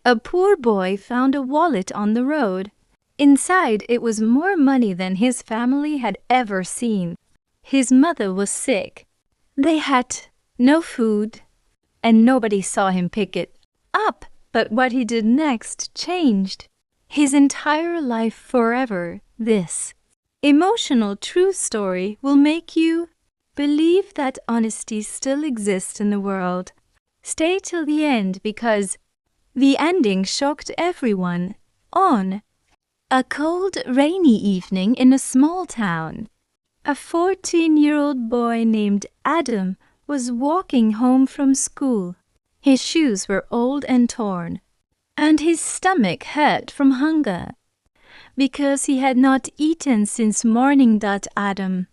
A poor boy found a wallet on the road. Inside, it was more money than his family had ever seen. His mother was sick. They had no food, and nobody saw him pick it up. But what he did next changed his entire life forever. This emotional true story will make you believe that honesty still exists in the world. Stay till the end because the ending shocked everyone. On a cold, rainy evening in a small town, a 14-year-old boy named Adam was walking home from school. His shoes were old and torn, and his stomach hurt from hunger, because he had not eaten since morning. Adam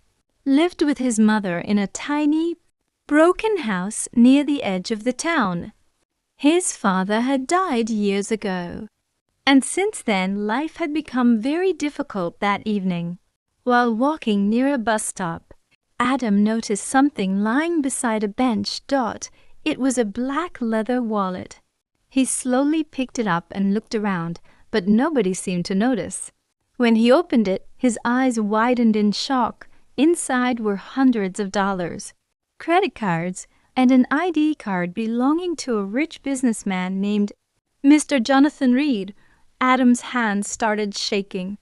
lived with his mother in a tiny, broken house near the edge of the town. His father had died years ago, and since then life had become very difficult. That evening, while walking near a bus stop, Adam noticed something lying beside a bench. It was a black leather wallet. He slowly picked it up and looked around, but nobody seemed to notice. When he opened it, his eyes widened in shock. Inside were hundreds of dollars, credit cards, and an ID card belonging to a rich businessman named Mr. Jonathan Reed. Adam's hands started shaking.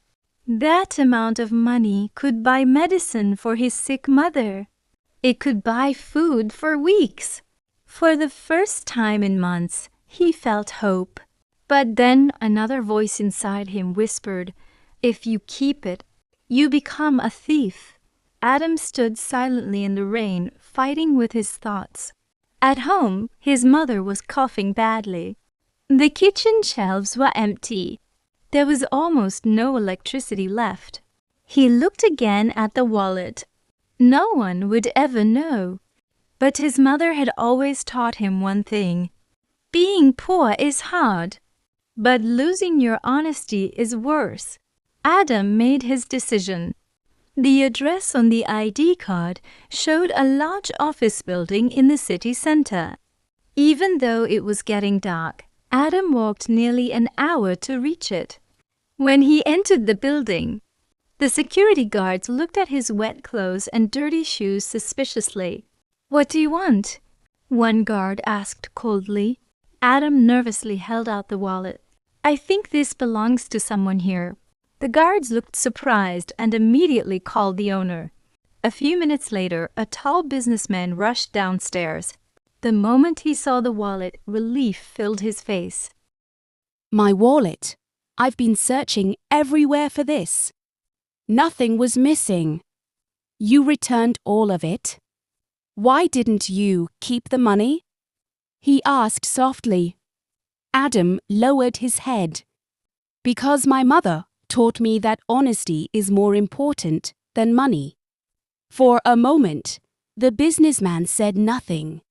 That amount of money could buy medicine for his sick mother. It could buy food for weeks. For the first time in months, he felt hope. But then another voice inside him whispered, "If you keep it, you become a thief." Adam stood silently in the rain, fighting with his thoughts. At home, his mother was coughing badly. The kitchen shelves were empty. There was almost no electricity left. He looked again at the wallet. No one would ever know. But his mother had always taught him one thing. Being poor is hard, but losing your honesty is worse. Adam made his decision. The address on the ID card showed a large office building in the city center. Even though it was getting dark, Adam walked nearly an hour to reach it. When he entered the building, the security guards looked at his wet clothes and dirty shoes suspiciously. "What do you want?" one guard asked coldly. Adam nervously held out the wallet. "I think this belongs to someone here." The guards looked surprised and immediately called the owner. A few minutes later, a tall businessman rushed downstairs. The moment he saw the wallet, relief filled his face. "My wallet. I've been searching everywhere for this. Nothing was missing. You returned all of it. Why didn't you keep the money?" he asked softly. Adam lowered his head. "Because my mother taught me that honesty is more important than money." For a moment, the businessman said nothing.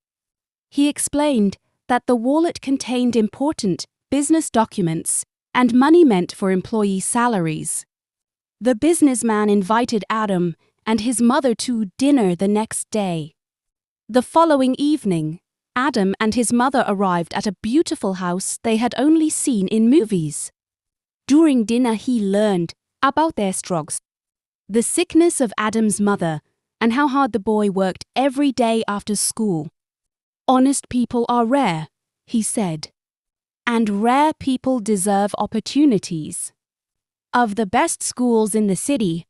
He explained that the wallet contained important business documents and money meant for employee salaries. The businessman invited Adam and his mother to dinner the next day. The following evening, Adam and his mother arrived at a beautiful house they had only seen in movies. During dinner, he learned about their struggles, the sickness of Adam's mother, and how hard the boy worked every day after school. "Honest people are rare," he said, "and rare people deserve opportunities." Of the best schools in the city,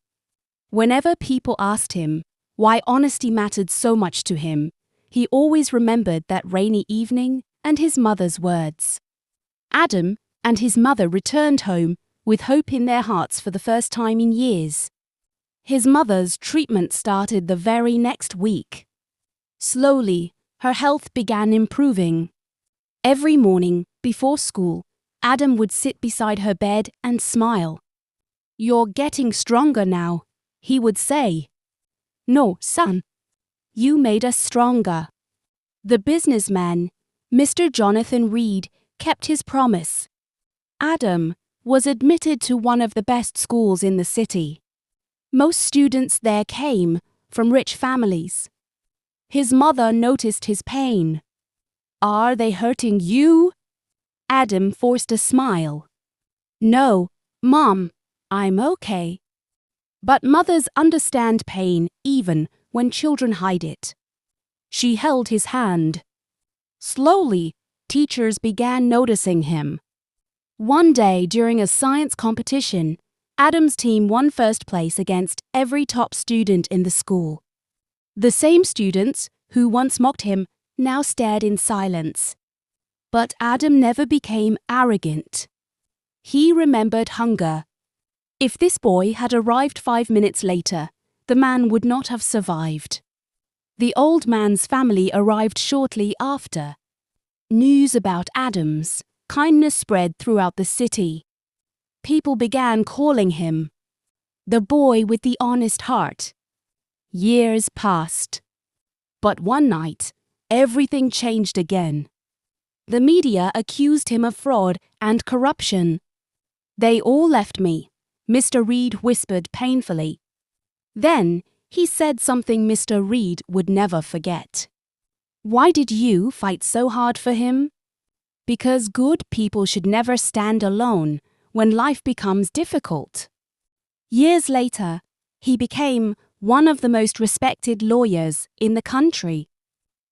whenever people asked him why honesty mattered so much to him, he always remembered that rainy evening and his mother's words. Adam and his mother returned home with hope in their hearts for the first time in years. His mother's treatment started the very next week. Slowly, her health began improving. Every morning, before school, Adam would sit beside her bed and smile. "You're getting stronger now," he would say. "No, son. You made us stronger." The businessman, Mr. Jonathan Reed, kept his promise. Adam was admitted to one of the best schools in the city. Most students there came from rich families. His mother noticed his pain. "Are they hurting you?" Adam forced a smile. No, Mom, I'm okay. But mothers understand pain even when children hide it. She held his hand. Slowly, teachers began noticing him. One day during a science competition, Adam's team won first place against every top student in the school. The same students who once mocked him now stared in silence. But Adam never became arrogant. He remembered hunger. If this boy had arrived 5 minutes later, the man would not have survived. The old man's family arrived shortly after. News about Adam's kindness spread throughout the city. People began calling him the boy with the honest heart. Years passed. But one night, everything changed again. The media accused him of fraud and corruption. They all left me, Mr. Reed whispered painfully. Then he said something Mr. Reed would never forget. Why did you fight so hard for him? Because good people should never stand alone when life becomes difficult. Years later, he became one of the most respected lawyers in the country.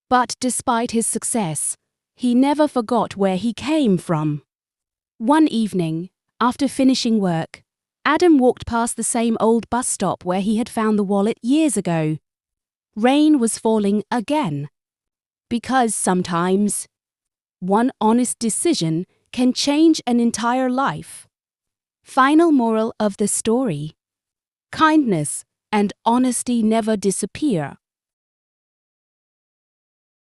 But despite his success, he never forgot where he came from. One evening, after finishing work, Adam walked past the same old bus stop where he had found the wallet years ago. Rain was falling again. Because sometimes, one honest decision can change an entire life. Final moral of the story: kindness and honesty never disappear.